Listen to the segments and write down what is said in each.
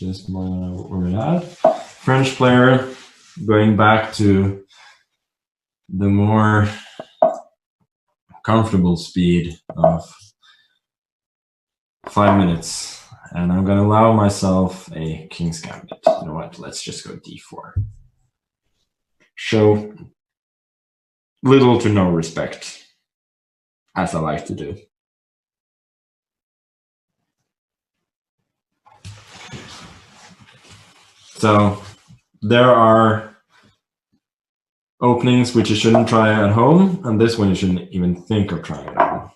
this more than I already had. French player, going back to the more comfortable speed of 5 minutes. And I'm going to allow myself a King's Gambit. You know what? Let's just go d4. Show little to no respect, as I like to do. So there are openings which you shouldn't try at home, and this one you shouldn't even think of trying at home.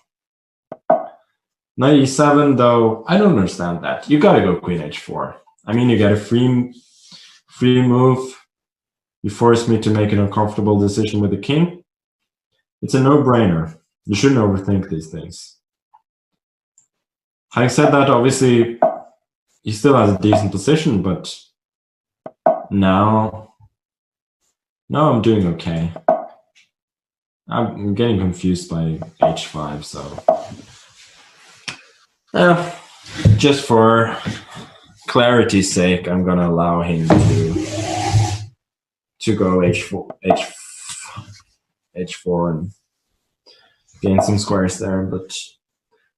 Knight e7, though, I don't understand that. You gotta go queen h4. I mean, you get a free move. You force me to make an uncomfortable decision with the king. It's a no-brainer. You shouldn't overthink these things. Having said that, obviously, he still has a decent position, but now I'm doing okay. I'm getting confused by h5, so just for clarity's sake, I'm gonna allow him to go h4 and gain some squares there, but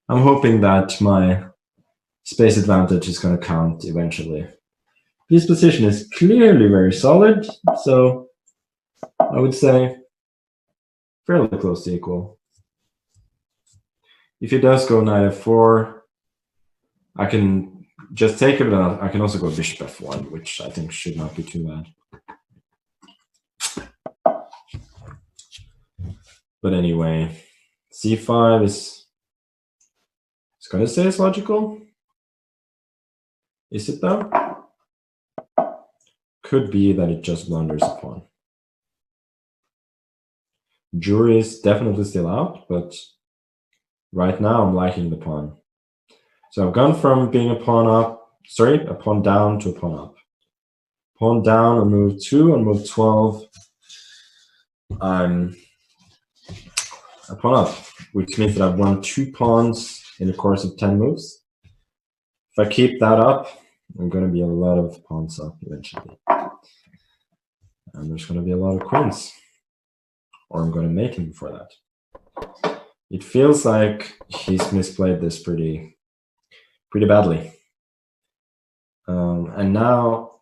I'm hoping that my space advantage is going to count eventually. His position is clearly very solid, so I would say fairly close to equal. If he does go knight f4, I can just take it, but I can also go bishop f1, which I think should not be too bad. But anyway, c5 is going to say it's logical. Is it though? Could be that it just blunders a pawn. Jury is definitely still out, but right now I'm liking the pawn. So I've gone from being a pawn down to a pawn up. Pawn down on move 2, on move 12, I'm a pawn up, which means that I've won 2 pawns in the course of 10 moves. If I keep that up, I'm going to be a lot of pawns up eventually. And there's going to be a lot of queens. Or I'm going to make him for that. It feels like he's misplayed this pretty badly. And now,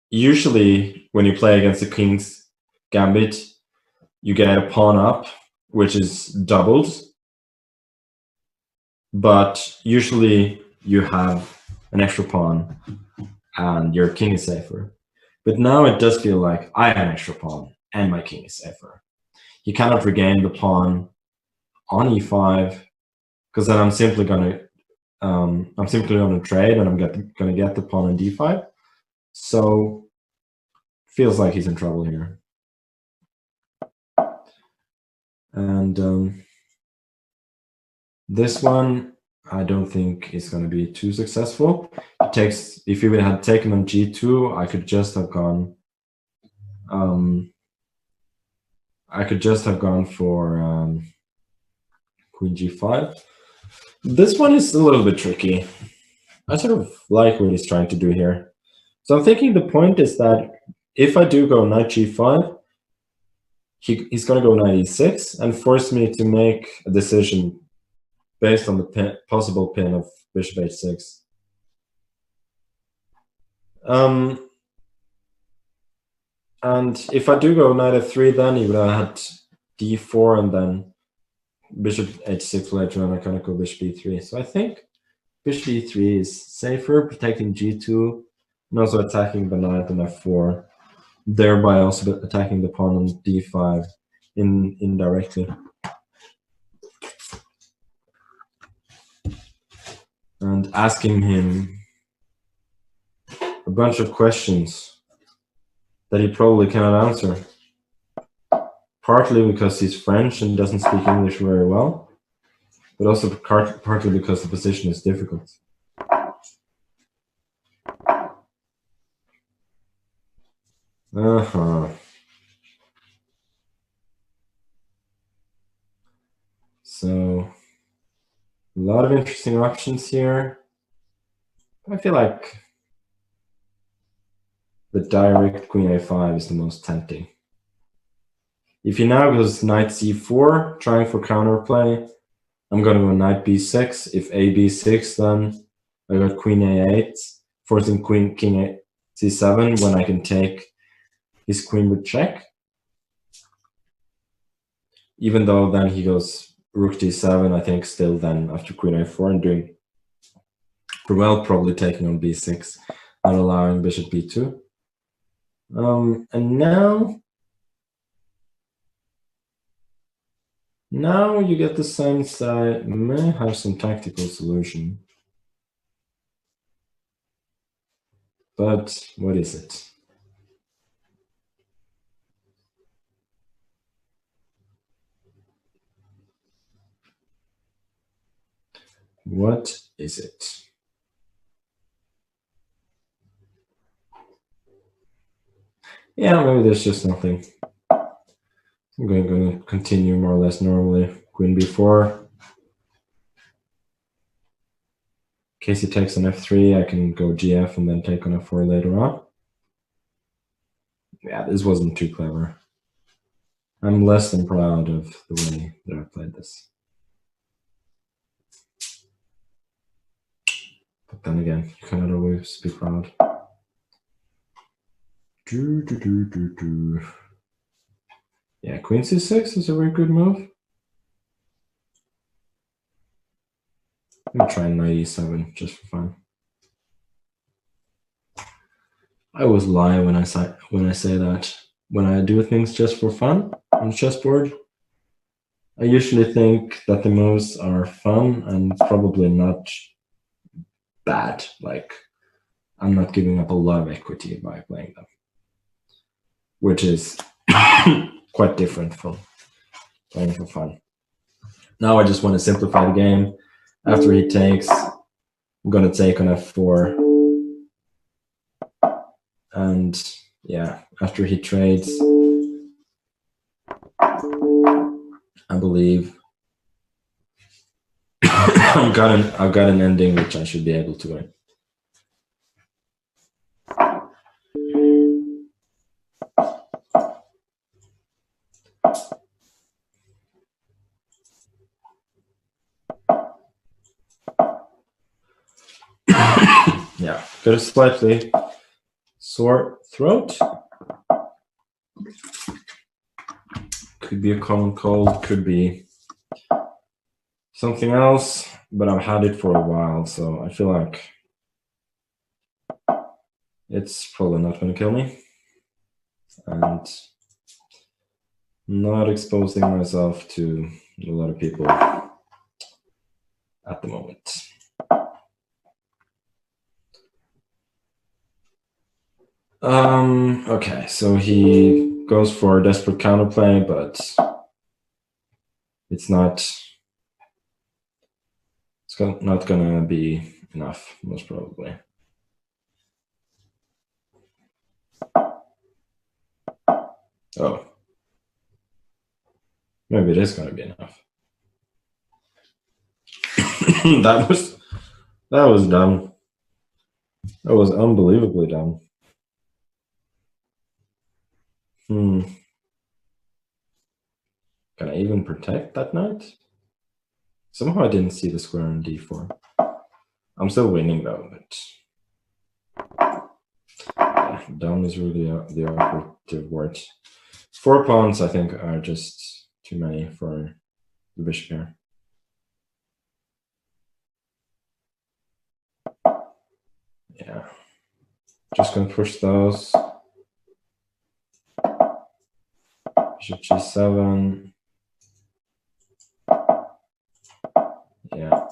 usually when you play against the King's Gambit, you get a pawn up, which is doubled. But usually you have an extra pawn and your king is safer. But now it does feel like I have an extra pawn and my king is safer. He cannot regain the pawn on e5 because then I'm simply gonna trade and I'm gonna get the pawn on d5. So feels like he's in trouble here. And this one I don't think is going to be too successful. If he had taken on g2, I could just have gone. I could just have gone for queen g5. This one is a little bit tricky. I sort of like what he's trying to do here. So I'm thinking the point is that if I do go knight g5, he's going to go knight e6 and force me to make a decision based on the possible pin of bishop h6. And if I do go knight f3, then he would have had d4 and then bishop h6 later, and I kind of go bishop e3. So I think bishop e3 is safer, protecting g2, and also attacking the knight on f4, thereby also attacking the pawn on d5 indirectly. And asking him a bunch of questions that he probably cannot answer. Partly because he's French and doesn't speak English very well, but also partly because the position is difficult. So, a lot of interesting options here. I feel like the direct queen a5 is the most tempting. If he now goes knight c4, trying for counterplay, I'm gonna go knight b6. If a b6, then I got queen a8, forcing king a c7 when I can take his queen with check. Even though then he goes rook d7, I think still then after queen a4 and doing pretty well, probably taking on b6, not allowing bishop b2. And now you get the sense I may have some tactical solution. But what is it? What is it? Yeah, maybe there's just nothing. I'm going to continue more or less normally. Queen b4. In case he takes an f3, I can go gf and then take on f4 later on. Yeah, this wasn't too clever. I'm less than proud of the way that I played this. But then again, you cannot always be proud. Yeah, queen c6 is a very good move. Let me try knight e7 just for fun. I always lie when I say that. When I do things just for fun on the chessboard, I usually think that the moves are fun and probably not bad. Like, I'm not giving up a lot of equity by playing them, which is quite different from playing for fun. Now I just want to simplify the game. After he takes, I'm going to take on f4. And yeah, after he trades, I believe I've got an ending which I should be able to win. Yeah, got a slightly sore throat. Could be a common cold, could be something else, but I've had it for a while, so I feel like it's probably not going to kill me. And not exposing myself to a lot of people at the moment. Okay, so he goes for desperate counterplay, but it's not gonna be enough, most probably. Oh, maybe it is gonna be enough. that was dumb. That was unbelievably dumb. Can I even protect that knight? Somehow I didn't see the square on d4. I'm still winning though, but yeah, dumb is really the operative word. 4 pawns, I think, are just too many for the bishop here. Yeah, just gonna push those. Bishop g7. Yeah,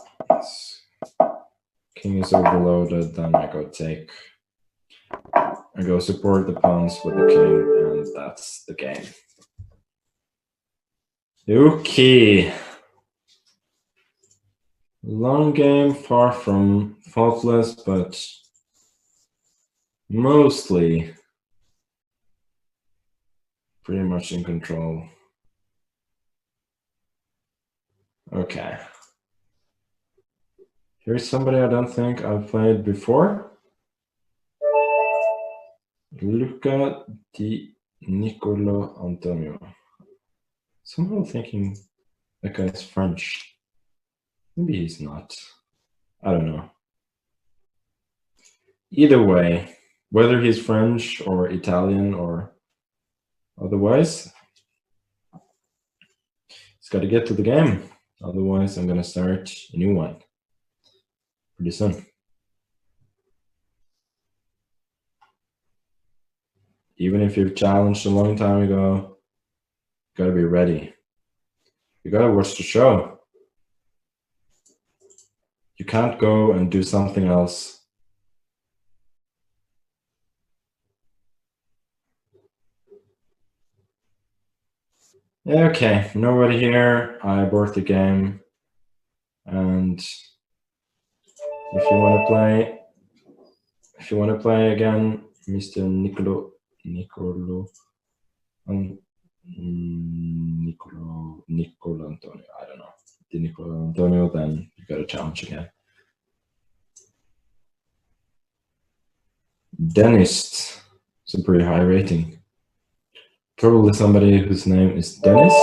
king is overloaded. Then I go take. I go support the pawns with the king, and that's the game. Okay. Long game, far from faultless, but mostly pretty much in control. Okay. Here's somebody I don't think I've played before. Luca Di Nicolo Antonio. Somehow thinking that guy's French. Maybe he's not. I don't know. Either way, whether he's French or Italian or otherwise, he's got to get to the game. Otherwise, I'm going to start a new one pretty soon. Even if you've challenged a long time ago, you got to be ready. You got to watch the show. You can't go and do something else. Okay, nobody here. I abort the game. And if you want to play again, Mr. Nicolo Antonio, I don't know. The Nicolo Antonio, then you got a challenge again. Dennis, it's a pretty high rating. Probably somebody whose name is Dennis.